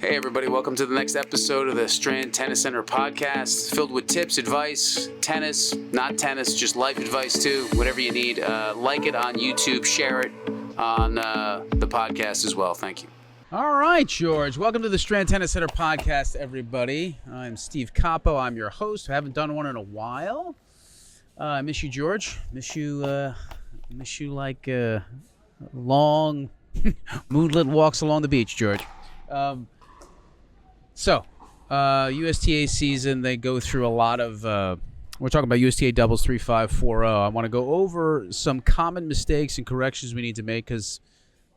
Hey everybody, welcome to the next episode of the Strand Tennis Center podcast, filled with tips, advice, tennis, not tennis, just life advice too, whatever you need. Like it on YouTube, share it on the podcast as well. Thank you. All right, George. Welcome to the Strand Tennis Center podcast, everybody. I'm Steve Capo. I'm your host. I haven't done one in a while. I miss you, George. Miss you like long, moonlit walks along the beach, George. USTA season, they go through a lot of, we're talking about USTA doubles 3-5-4-0. I want to go over some common mistakes and corrections we need to make because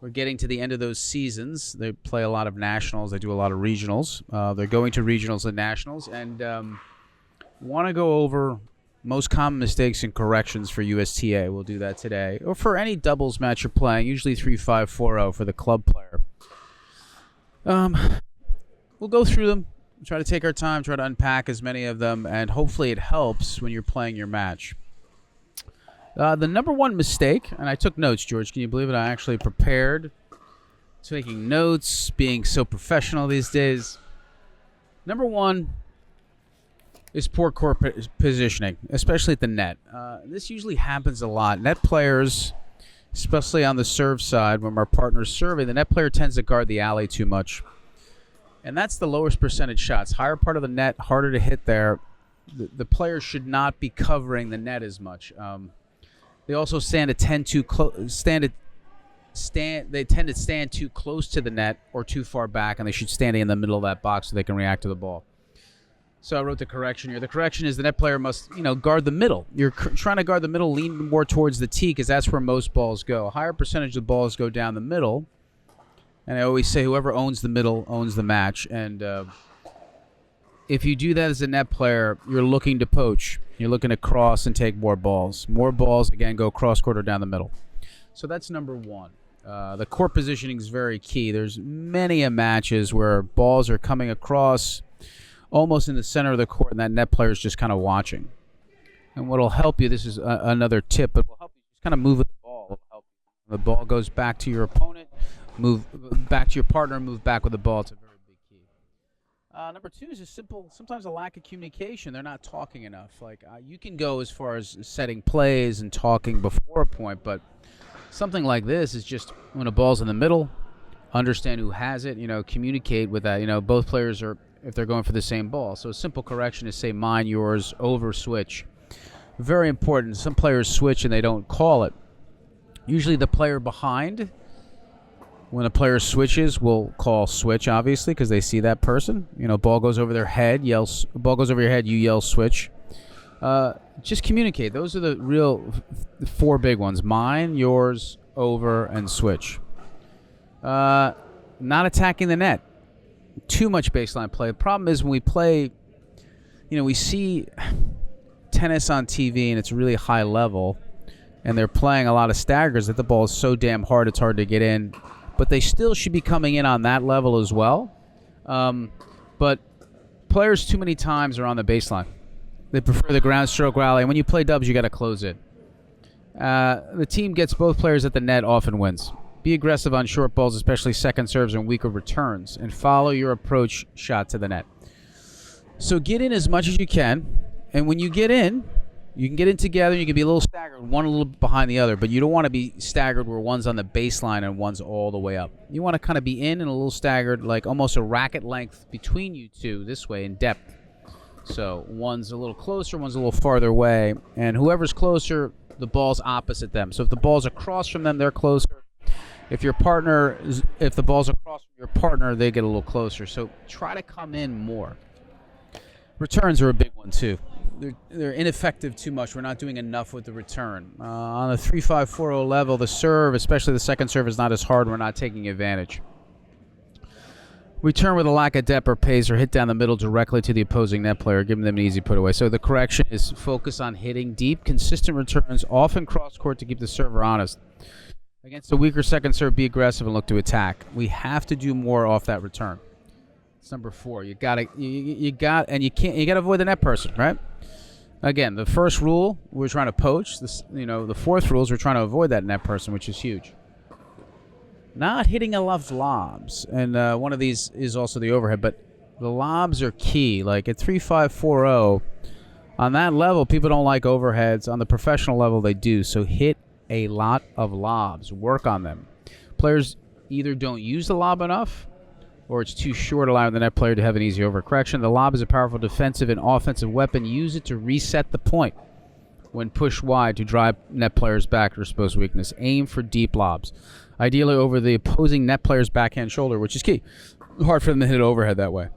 we're getting to the end of those seasons. They play a lot of nationals. They do a lot of regionals. They're going to regionals and nationals. And want to go over most common mistakes and corrections for USTA. We'll do that today. Or for any doubles match you're playing, usually 3-5-4-0 for the club player. We'll go through them, try to take our time, try to unpack as many of them, and hopefully it helps when you're playing your match. The number one mistake, and I took notes, George. Can you believe it? I actually prepared, taking notes, being so professional these days. Number one is poor court positioning, especially at the net. This usually happens a lot. Net players, especially on the serve side, when our partner's serving, the net player tends to guard the alley too much. And that's the lowest percentage shots. Higher part of the net, harder to hit there. The player should not be covering the net as much. They also tend to stand too close to the net or too far back, and they should stand in the middle of that box so they can react to the ball. So I wrote the correction here. The correction is the net player must, guard the middle. You're trying to guard the middle, lean more towards the tee because that's where most balls go. A higher percentage of balls go down the middle. And I always say whoever owns the middle owns the match. And if you do that as a net player, you're looking to poach. You're looking to cross and take more balls. More balls, again, go cross-court or down the middle. So that's number one. The court positioning is very key. There's many matches where balls are coming across almost in the center of the court, and that net player is just kind of watching. And what will help you, this is another tip, but will help you just kind of move with the ball. It'll help you. The ball goes back to your opponent. Move back to your partner, move back with the ball. It's a very big key. Number two is just simple, sometimes a lack of communication. They're not talking enough. You can go as far as setting plays and talking before a point, but something like this is just when a ball's in the middle, understand who has it, communicate with that. Both players are, if they're going for the same ball. So a simple correction is say mine, yours, over, switch. Very important. Some players switch and they don't call it. Usually the player behind, when a player switches, will call switch, obviously, because they see that person. Ball goes over their head, ball goes over your head, you yell switch. Just communicate. Those are the real four big ones. Mine, yours, over, and switch. Not attacking the net. Too much baseline play. The problem is when we play, we see tennis on TV and it's really high level, and they're playing a lot of staggers that the ball is so damn hard it's hard to get in. But they still should be coming in on that level as well. But players too many times are on the baseline. They prefer the ground stroke rally. And when you play dubs, you got to close it. The team gets both players at the net often wins. Be aggressive on short balls, especially second serves and weaker returns, and follow your approach shot to the net. So get in as much as you can. And when you get in, you can get in together. You can be a little staggered, one a little behind the other, but you don't want to be staggered where one's on the baseline and one's all the way up. You want to kind of be in and a little staggered, like almost a racket length between you two this way in depth. So one's a little closer, one's a little farther away, and whoever's closer, the ball's opposite them. So if the ball's across from them, they're closer. If the ball's across from your partner, they get a little closer. So try to come in more. Returns are a big one too. They're ineffective too much. We're not doing enough with the return. On the 3-5-4-0 level, the serve, especially the second serve, is not as hard. We're not taking advantage. Return with a lack of depth or pace or hit down the middle directly to the opposing net player, giving them an easy put away. So the correction is focus on hitting deep, consistent returns, often cross-court to keep the server honest. Against a weaker second serve, be aggressive and look to attack. We have to do more off that return. It's number 4. You can't avoid the net person, right? Again, the first rule, we're trying to poach. The fourth rule is we're trying to avoid that net person, which is huge. not hitting enough lobs. And one of these is also the overhead, but the lobs are key. Like at 3.540, on that level, people don't like overheads. On the professional level, they do. So hit a lot of lobs. Work on them. Players either don't use the lob enough, or it's too short, allowing the net player to have an easy overcorrection. The lob is a powerful defensive and offensive weapon. Use it to reset the point when pushed wide to drive net players back to exposed weakness. Aim for deep lobs, ideally over the opposing net player's backhand shoulder, which is key. Hard for them to hit it overhead that way.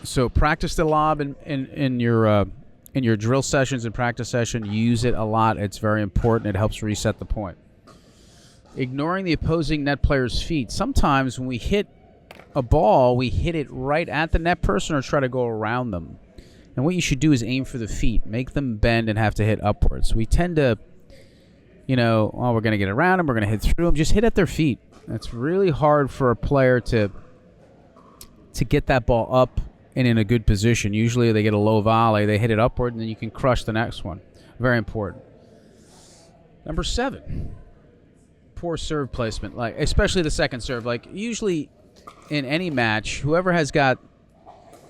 So practice the lob in your drill sessions and practice session. Use it a lot. It's very important. It helps reset the point. Ignoring the opposing net player's feet. Sometimes when we hit a ball, we hit it right at the net person or try to go around them. And what you should do is aim for the feet. Make them bend and have to hit upwards. We tend to, we're going to get around them. We're going to hit through them. Just hit at their feet. It's really hard for a player to get that ball up and in a good position. Usually they get a low volley. They hit it upward, and then you can crush the next one. Very important. Number 7, poor serve placement, like especially the second serve. Like usually in any match, whoever has got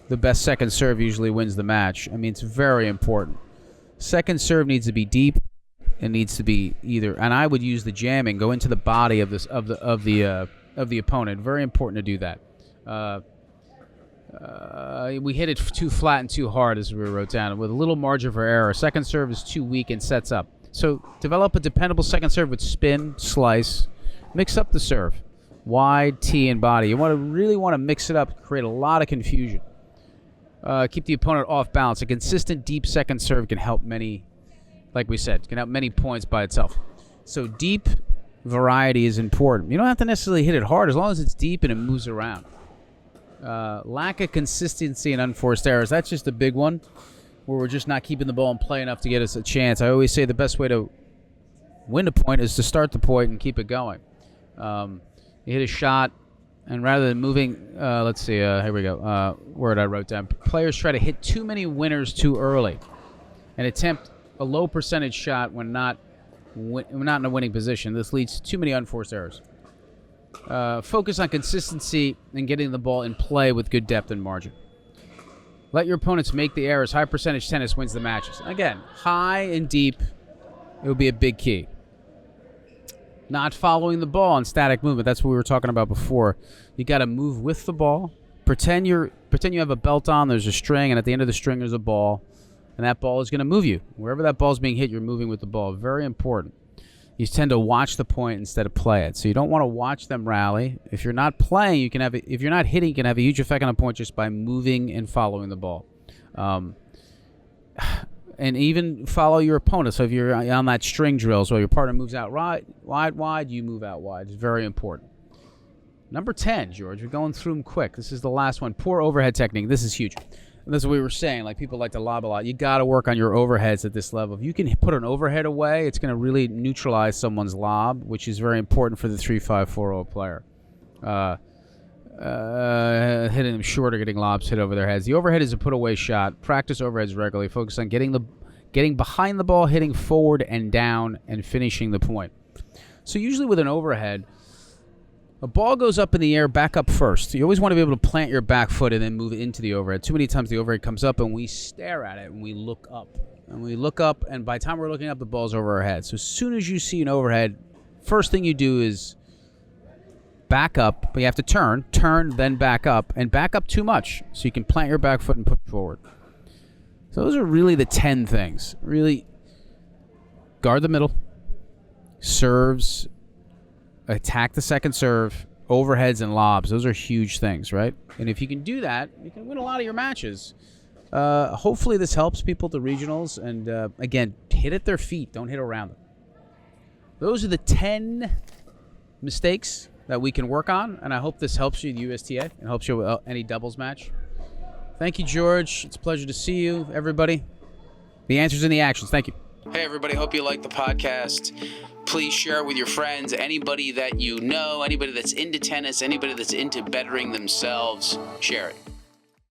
the best second serve usually wins the match. I mean, it's very important. Second serve needs to be deep. It needs to be either, and I would use the jamming, go into the body of the opponent. Very important to do that. We hit it too flat and too hard, as we wrote down, with a little margin for error. Second serve is too weak and sets up. So develop a dependable second serve with spin, slice, mix up the serve, wide, tee, and body. You really want to mix it up, create a lot of confusion. Keep the opponent off balance. A consistent deep second serve can help many, like we said, can help many points by itself. So deep variety is important. You don't have to necessarily hit it hard as long as it's deep and it moves around. Lack of consistency and unforced errors. That's just a big one where we're just not keeping the ball in play enough to get us a chance. I always say the best way to win a point is to start the point and keep it going. You hit a shot, and rather than moving, let's see, here we go, word I wrote down. Players try to hit too many winners too early and attempt a low percentage shot when not in a winning position. This leads to too many unforced errors. Focus on consistency and getting the ball in play with good depth and margin. Let your opponents make the errors. High percentage tennis wins the matches. Again, high and deep, it would be a big key. Not following the ball in static movement. That's what we were talking about before. You got to move with the ball. Pretend you have a belt on. There's a string, and at the end of the string there's a ball, and that ball is going to move you. Wherever that ball is being hit, you're moving with the ball. Very important. You tend to watch the point instead of play it. So you don't want to watch them rally. If you're not playing, if you're not hitting, you can have a huge effect on a point just by moving and following the ball. And even follow your opponent. So if you're on that string drill, so your partner moves out wide, you move out wide. It's very important. Number 10, George. We're going through them quick. This is the last one. Poor overhead technique. This is huge. And that's what we were saying. Like, people like to lob a lot. You got to work on your overheads at this level. If you can put an overhead away, it's going to really neutralize someone's lob, which is very important for the 3.540 player. Hitting them short or getting lobs hit over their heads. The overhead is a put-away shot. Practice overheads regularly. Focus on getting behind the ball, hitting forward and down, and finishing the point. So usually with an overhead, a ball goes up in the air, back up first. You always want to be able to plant your back foot and then move into the overhead. Too many times the overhead comes up and we stare at it and we look up. And by the time we're looking up, the ball's over our head. So as soon as you see an overhead, first thing you do is back up, but you have to turn, then back up, and back up too much so you can plant your back foot and push forward. So those are really the 10 things. Really guard the middle, serves, attack the second serve, overheads, and lobs. Those are huge things, right? And if you can do that, you can win a lot of your matches. Hopefully this helps people at the regionals. And, again, hit at their feet. Don't hit around them. Those are the 10 mistakes that we can work on, and I hope this helps you, the USTA, and helps you with any doubles match. Thank you, George. It's a pleasure to see you, everybody. The answers and the actions. Thank you. Hey, everybody. Hope you like the podcast. Please share it with your friends, anybody that you know, anybody that's into tennis, anybody that's into bettering themselves. Share it.